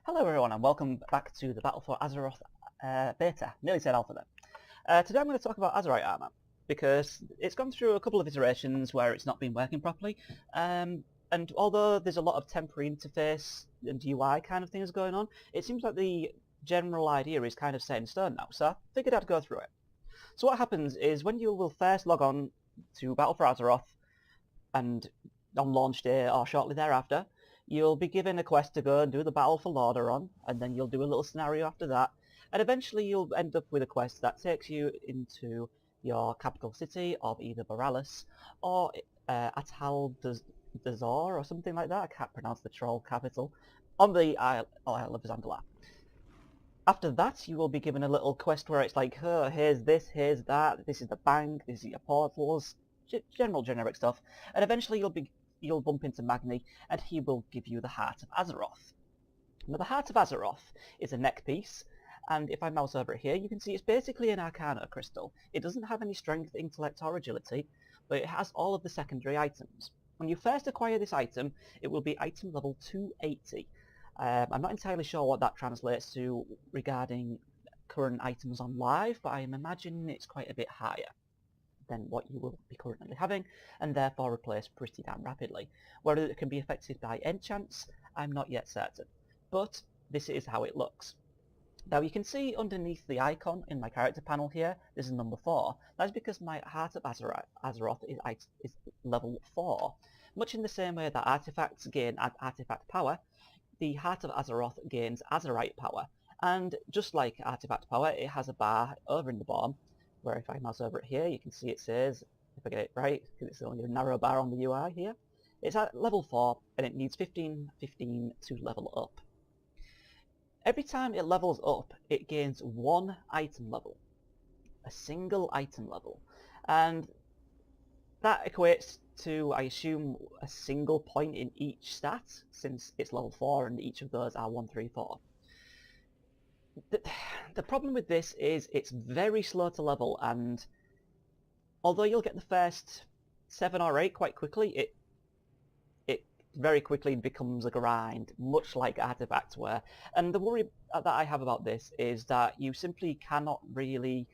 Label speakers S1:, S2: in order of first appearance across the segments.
S1: Hello everyone and welcome back to the Battle for Azeroth Beta, nearly said alpha then. Today I'm going to talk about Azerite Armour, because it's gone through a couple of iterations where it's not been working properly, and although there's a lot of temporary interface and UI kind of things going on, it seems like the general idea is kind of set in stone now, so I figured I'd go through it. So what happens is when you will first log on to Battle for Azeroth, and on launch day or shortly thereafter, you'll be given a quest to go and do the Battle for Lordaeron, and then you'll do a little scenario after that, and eventually you'll end up with a quest that takes you into your capital city of either Borealis or Atal Dazor or something like that. I can't pronounce the troll capital, on the Isle of Zandalar. After that, you will be given a little quest where it's like, oh, here's this, here's that, this is the bank, this is your portals, general generic stuff, and eventually you'll bump into Magni, and he will give you the Heart of Azeroth. Now, the Heart of Azeroth is a neck piece, and if I mouse over it here, you can see it's basically an Arcana crystal. It doesn't have any strength, intellect, or agility, but it has all of the secondary items. When you first acquire this item, it will be item level 280. I'm not entirely sure what that translates to regarding current items on live, but I'm imagining it's quite a bit higher than what you will be currently having, and therefore replaced pretty damn rapidly. Whether it can be affected by enchants, I'm not yet certain, but this is how it looks. Now you can see underneath the icon in my character panel here, this is number 4. That's because my Heart of Azeroth is level 4. Much in the same way that artifacts gain artifact power, the Heart of Azeroth gains Azerite power, and just like artifact power, it has a bar over in the bottom, where if I mouse over it here, you can see it says, if I get it right, because it's only a narrow bar on the UI here, it's at level 4, and it needs 15 to level up. Every time it levels up, it gains 1 item level. A single item level. And that equates to, I assume, a single point in each stat, since it's level 4 and each of those are 1, 3, 4. The problem with this is it's very slow to level, and although you'll get the first 7 or 8 quite quickly, it very quickly becomes a grind, much like artifacts were. And the worry that I have about this is that you simply cannot really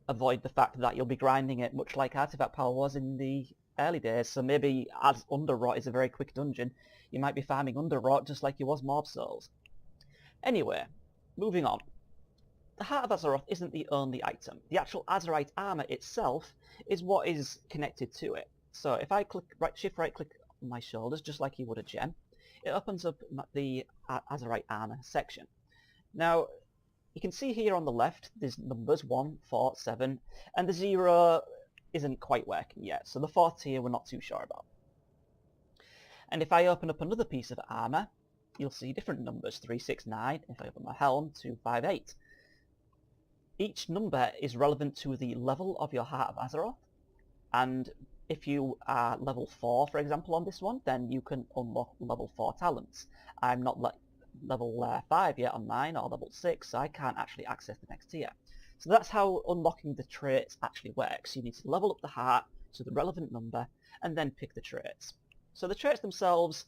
S1: avoid the fact that you'll be grinding it much like artifact power was in the early days. So maybe as Underrot is a very quick dungeon, you might be farming Underrot just like you was Mob Souls. Anyway, moving on. The Heart of Azeroth isn't the only item. The actual Azerite Armour itself is what is connected to it. So if I shift right click on my shoulders, just like you would a gem, it opens up the Azerite Armour section. Now, you can see here on the left, there's numbers 1, 4, 7, and the 0 isn't quite working yet, so the 4th tier we're not too sure about. And if I open up another piece of armour, you'll see different numbers, 3, 6, 9, if I open my helm, 2, 5, 8. Each number is relevant to the level of your Heart of Azeroth, and if you are level 4, for example, on this one, then you can unlock level 4 talents. I'm not level 5 yet on mine, or level 6, so I can't actually access the next tier. So that's how unlocking the traits actually works. You need to level up the heart to the relevant number, and then pick the traits. So the traits themselves,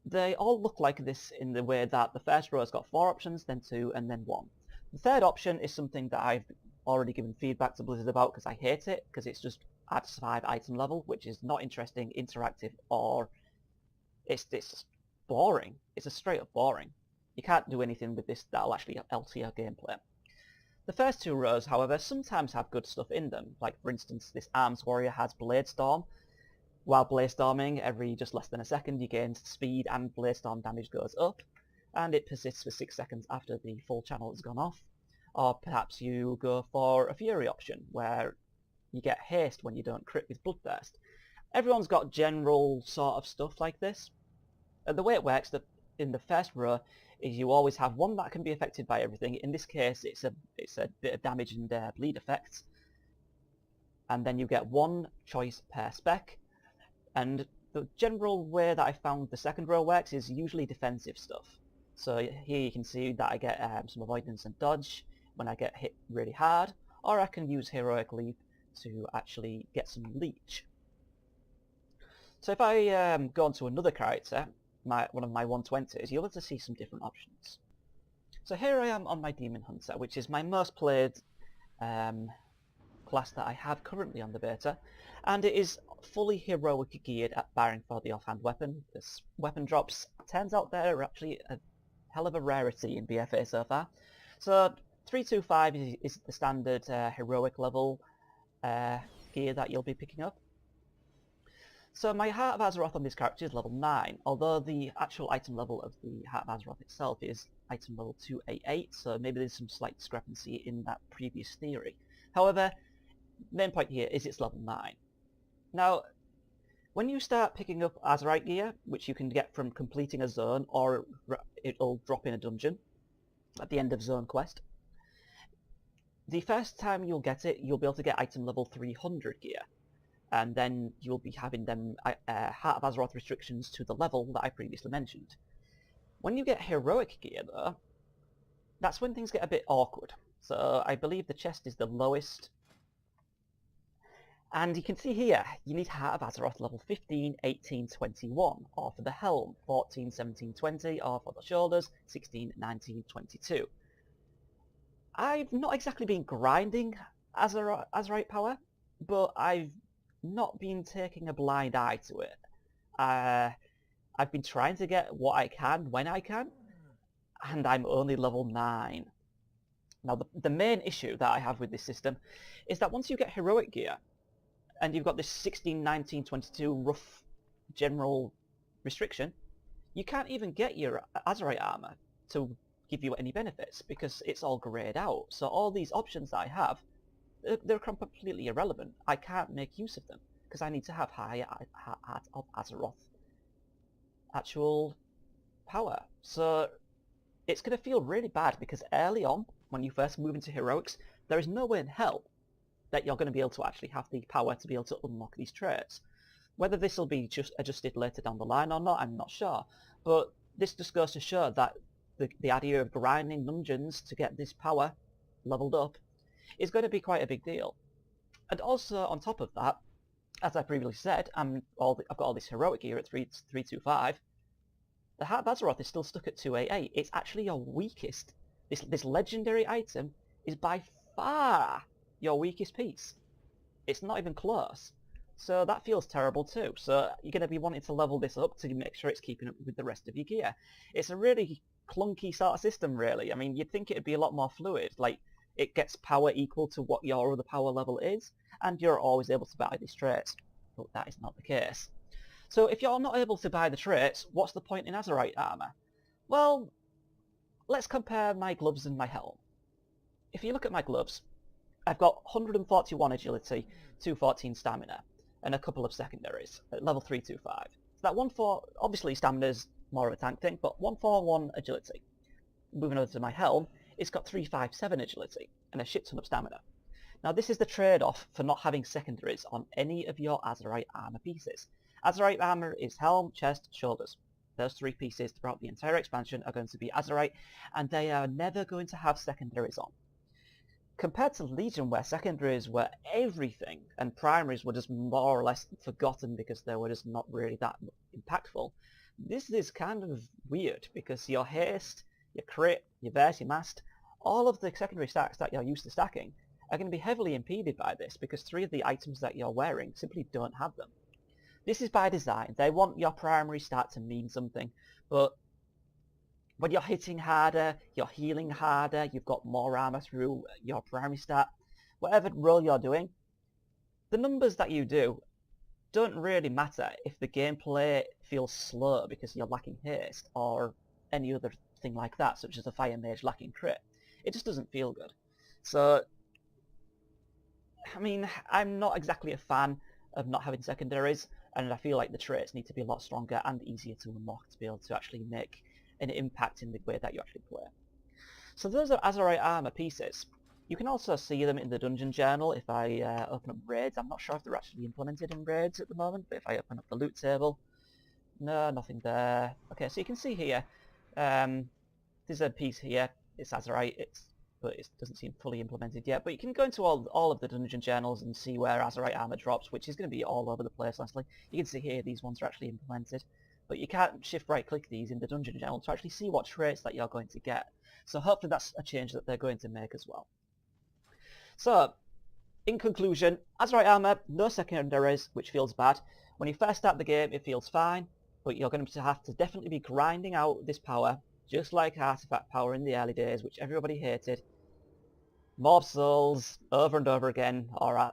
S1: they all look like this in the way that the first row has got 4 options, then 2, and then 1. The third option is something that I've already given feedback to Blizzard about because I hate it, because it's just add 5 item level, which is not interesting, interactive, or it's boring. It's a straight up boring. You can't do anything with this that'll actually alter your gameplay. The first 2 rows, however, sometimes have good stuff in them. Like, for instance, this Arms Warrior has Blade Storm. While Blade Storming, every just less than a second you gain speed and Blade Storm damage goes up, and it persists for 6 seconds after the full channel has gone off. Or perhaps you go for a Fury option, where you get haste when you don't crit with Bloodthirst. Everyone's got general sort of stuff like this. The way it works in the first row is you always have one that can be affected by everything. In this case, it's a bit of damage and bleed effects. And then you get 1 choice per spec. And the general way that I found the second row works is usually defensive stuff. So here you can see that I get some avoidance and dodge when I get hit really hard, or I can use Heroic Leap to actually get some leech. So if I go on to another character, one of my 120s, you'll be able to see some different options. So here I am on my Demon Hunter, which is my most played class that I have currently on the beta, and it is fully heroic geared at firing for the offhand weapon. This weapon drops, turns out they're actually a hell of a rarity in BFA so far. So 325 is the standard heroic level gear that you'll be picking up. So my Heart of Azeroth on this character is level 9, although the actual item level of the Heart of Azeroth itself is item level 288, so maybe there's some slight discrepancy in that previous theory. However, main point here is it's level 9. Now, when you start picking up Azerite gear, which you can get from completing a zone, or it'll drop in a dungeon at the end of zone quest, the first time you'll get it, you'll be able to get item level 300 gear, and then you'll be having them Heart of Azeroth restrictions to the level that I previously mentioned. When you get heroic gear, though, that's when things get a bit awkward. So I believe the chest is the lowest. And you can see here, you need Heart of Azeroth level 15, 18, 21, or for the helm, 14, 17, 20, or for the shoulders, 16, 19, 22. I've not exactly been grinding Azerite power, but I've not been taking a blind eye to it. I've been trying to get what I can when I can, and I'm only level 9. Now the main issue that I have with this system is that once you get heroic gear, and you've got this 16, 19, 22 rough general restriction, you can't even get your Azerite armor to give you any benefits because it's all greyed out. So all these options that I have, they're completely irrelevant. I can't make use of them because I need to have high Heart of Azeroth actual power. So it's going to feel really bad because early on, when you first move into heroics, there is no way in hell that you're going to be able to actually have the power to be able to unlock these traits. Whether this will be just adjusted later down the line or not, I'm not sure. But this just goes to show that the idea of grinding dungeons to get this power leveled up is going to be quite a big deal. And also, on top of that, as I previously said, I've got all this heroic gear at 325. The Heart of Azeroth is still stuck at 288. It's actually your weakest. This legendary item is by far your weakest piece. It's not even close. So that feels terrible too. So you're going to be wanting to level this up to make sure it's keeping up with the rest of your gear. It's a really clunky sort of system, really. I mean, you'd think it'd be a lot more fluid. Like, it gets power equal to what your other power level is, and you're always able to buy these traits. But that is not the case. So if you're not able to buy the traits, what's the point in Azerite armor? Well, let's compare my gloves and my helm. If you look at my gloves, I've got 141 agility, 214 stamina, and a couple of secondaries at level 325. So that 1-4, obviously stamina's more of a tank thing, but 141 agility. Moving over to my helm, it's got 357 agility and a shit ton of stamina. Now this is the trade-off for not having secondaries on any of your Azerite armor pieces. Azerite armor is helm, chest, shoulders. Those 3 pieces throughout the entire expansion are going to be Azerite, and they are never going to have secondaries on. Compared to Legion, where secondaries were everything, and primaries were just more or less forgotten because they were just not really that impactful, this is kind of weird, because your haste, your crit, your verse, your mast, all of the secondary stacks that you're used to stacking are going to be heavily impeded by this, because 3 of the items that you're wearing simply don't have them. This is by design. They want your primary stat to mean something, but when you're hitting harder, you're healing harder, you've got more armor through your primary stat, whatever role you're doing, the numbers that you do don't really matter if the gameplay feels slow because you're lacking haste or any other thing like that, such as a fire mage lacking crit. It just doesn't feel good. So, I mean, I'm not exactly a fan of not having secondaries, and I feel like the traits need to be a lot stronger and easier to unlock to be able to actually make an impact in the way that you actually play. So those are Azerite armor pieces. You can also see them in the dungeon journal if I open up raids. I'm not sure if they're actually implemented in raids at the moment, but if I open up the loot table, no, nothing there. Okay, so you can see here, there's a piece here, it's Azerite, but it doesn't seem fully implemented yet. But you can go into all of the dungeon journals and see where Azerite armor drops, which is going to be all over the place, honestly. You can see here these ones are actually implemented. but you can't shift right click these in the dungeon channel to actually see what traits that you're going to get. So hopefully that's a change that they're going to make as well. So, in conclusion, Azerite Armour, no secondaries, which feels bad. When you first start the game, it feels fine, but you're going to have to definitely be grinding out this power, just like artifact power in the early days, which everybody hated. More souls over and over again, or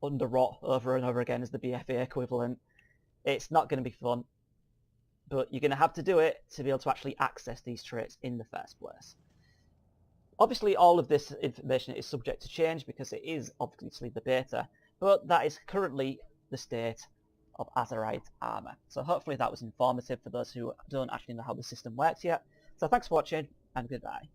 S1: under rot over and over again as the BFA equivalent. It's not going to be fun, but you're going to have to do it to be able to actually access these traits in the first place. Obviously, all of this information is subject to change because it is obviously the beta, but that is currently the state of Azerite Armour. So hopefully that was informative for those who don't actually know how the system works yet. So thanks for watching, and goodbye.